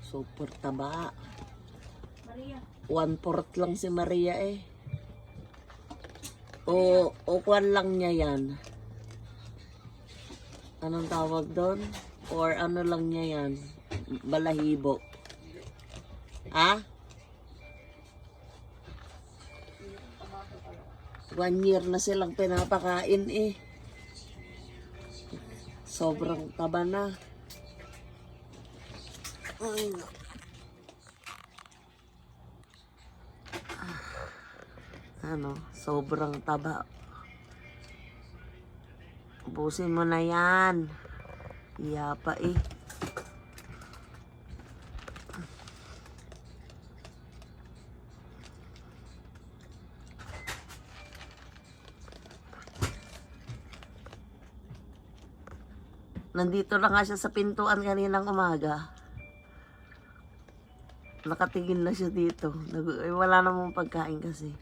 Super taba. Maria. 1/4 lang si Maria eh. O kwan lang niya yan. Anong tawag doon? Or ano lang niya yan? Balahibo. Ha? 1 year na silang pinapakain eh. Sobrang taba na. Ay, ano, sobrang taba. Ubusin mo na yan. Iya pa eh. Nandito na nga siya sa pintuan kaninang umaga. Nakatingin na siya dito. Wala namang pagkain kasi.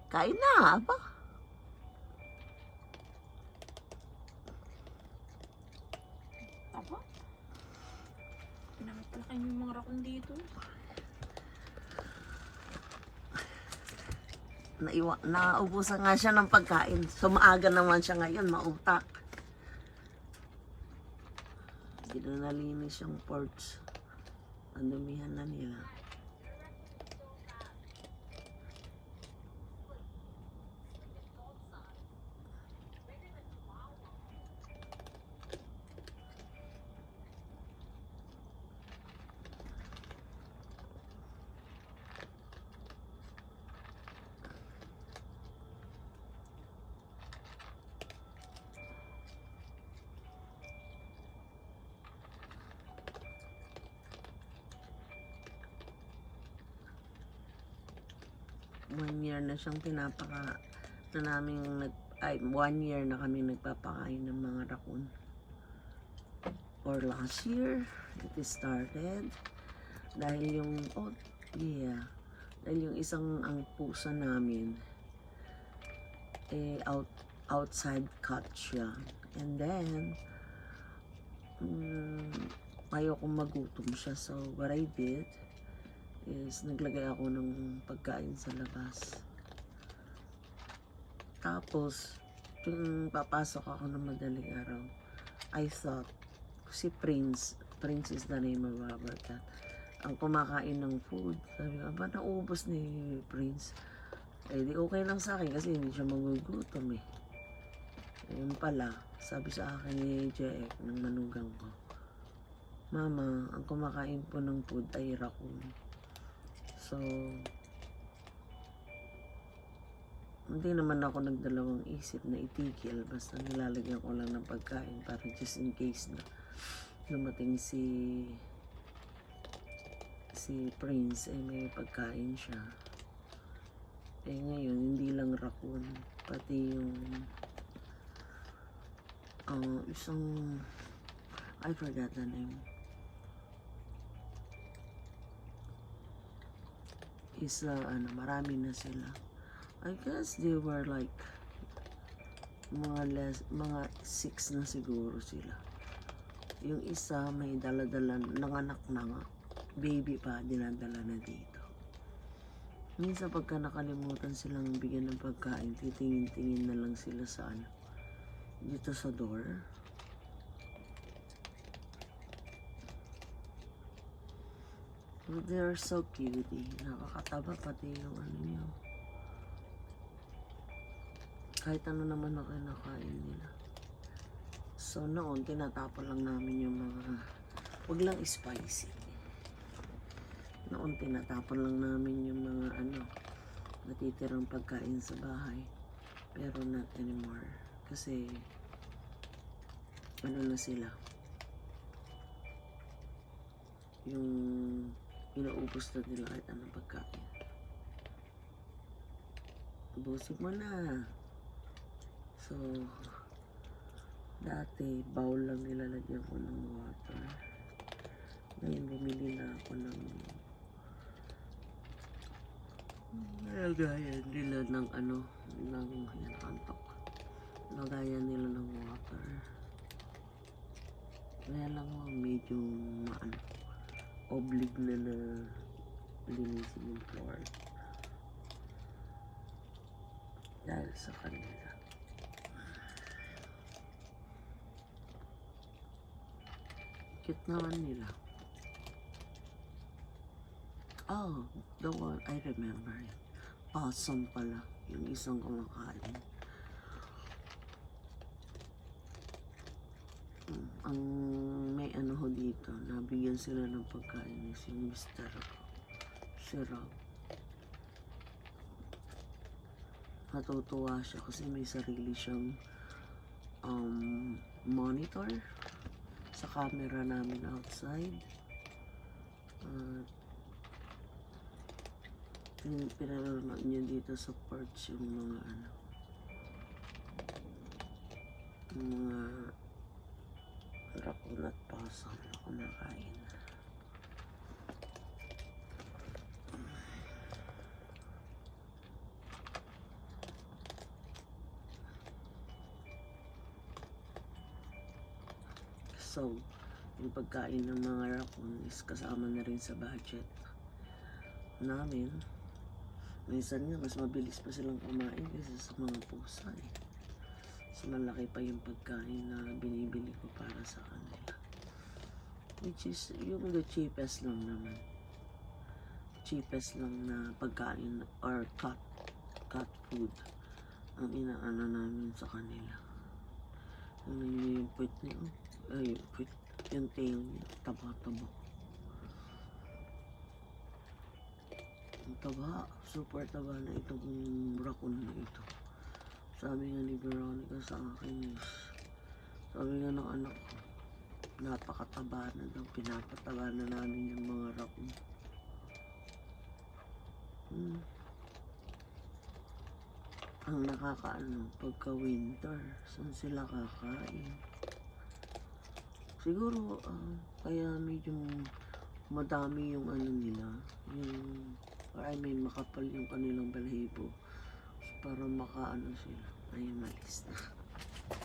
Kain na, apa? Apa? Pinakapalakin yung mga rakon dito. Naubusan nga siya ng pagkain. So maaga naman siya ngayon, mautak. Hindi na nalinis yung porch. Ang dumihan na nila. One year na siyang pinapaka na namin 1 year na kami nagpapakain ng mga raccoon. Or last year it started dahil yung dahil yung isang ang pusa namin outside cut siya, and then ayokong magutom siya, so what I did is naglagay ako ng pagkain sa labas. Tapos yung papasok ako ng madaling araw, I thought si Prince is the name of our cat, ang kumakain ng food. Sabi ko, ba naubos ni Prince? Eh di okay lang sa akin kasi hindi siya magugutom eh. Ayun pala, sabi sa akin ni Jack ng manugang ko, Mama, ang kumakain po ng food ay raccoon. So, hindi naman ako nagdalawang isip na itigil, basta nilalagyan ko lang ng pagkain para just in case na dumating si Prince ay may pagkain siya. Eh ngayon, hindi lang raccoon, pati yung isang, I forgot the name. Marami na sila. I guess they were like mga 6 na siguro sila. Yung isa may dala-dala, nanganak na nga, baby pa, dinadala na dito. Minsan pagka nakalimutan silang bigyan ng pagkain, titingin-tingin na lang sila sa dito sa door. But they're so cute eh. Nakakataba pati yung niyo. Kahit ano naman na kinakain nila. So noon, tinatapon lang namin yung mga, wag lang spicy. Noon, tinatapon lang namin yung mga natitirang pagkain sa bahay. Pero not anymore. Kasi, na sila. Yung inaubos na nila kahit anong pagkain. Busog mo na. So, dati, bowl lang nilalagyan ko ng water. Ngayon, bumili na ako ng Lagayan nila ng ano, ng yan, antok. Lagayan nila ng water. Kaya lang medyo maano, oblig na linisin yung floor. Dahil sa kanila. Cute naman nila. Oh, the one, I remember it. Awesome pala. Yung isang kumakain. Ang may ano ho dito, nabigyan sila ng pagkain is yung Mr. Si Rob. Natutuwa siya kasi may sarili siyang monitor sa camera namin outside. Pinanonood niya dito sa porch yung mga ano, yung mga raccoon at possum na kumakain. So, yung pagkain ng mga raccoon is kasama na rin sa budget namin. Minsan nga, mas mabilis pa silang kumain kaysa sa mga pusa eh. Mas malaki pa yung pagkain na binibili ko para sa kanila. Which is, yung the cheapest lang naman. Cheapest lang na pagkain or cat food ang inaano namin sa kanila. Ano yung puwit niya? Ay, puwit. Yung tail niya. Taba-taba. Ang taba. Super taba na itong raccoon na ito. Sabi nga ni Veronica sa akin is, sabi nga ng anak ko, napakataba na daw. Pinapataba na namin yung mga raccoon. Ang nakakaano, pagka winter, saan sila kakain? Siguro, kaya medyo madami yung ano nila, yung, or I mean, makapal yung kanilang balahibo para makaano sila. Ayun, malis na.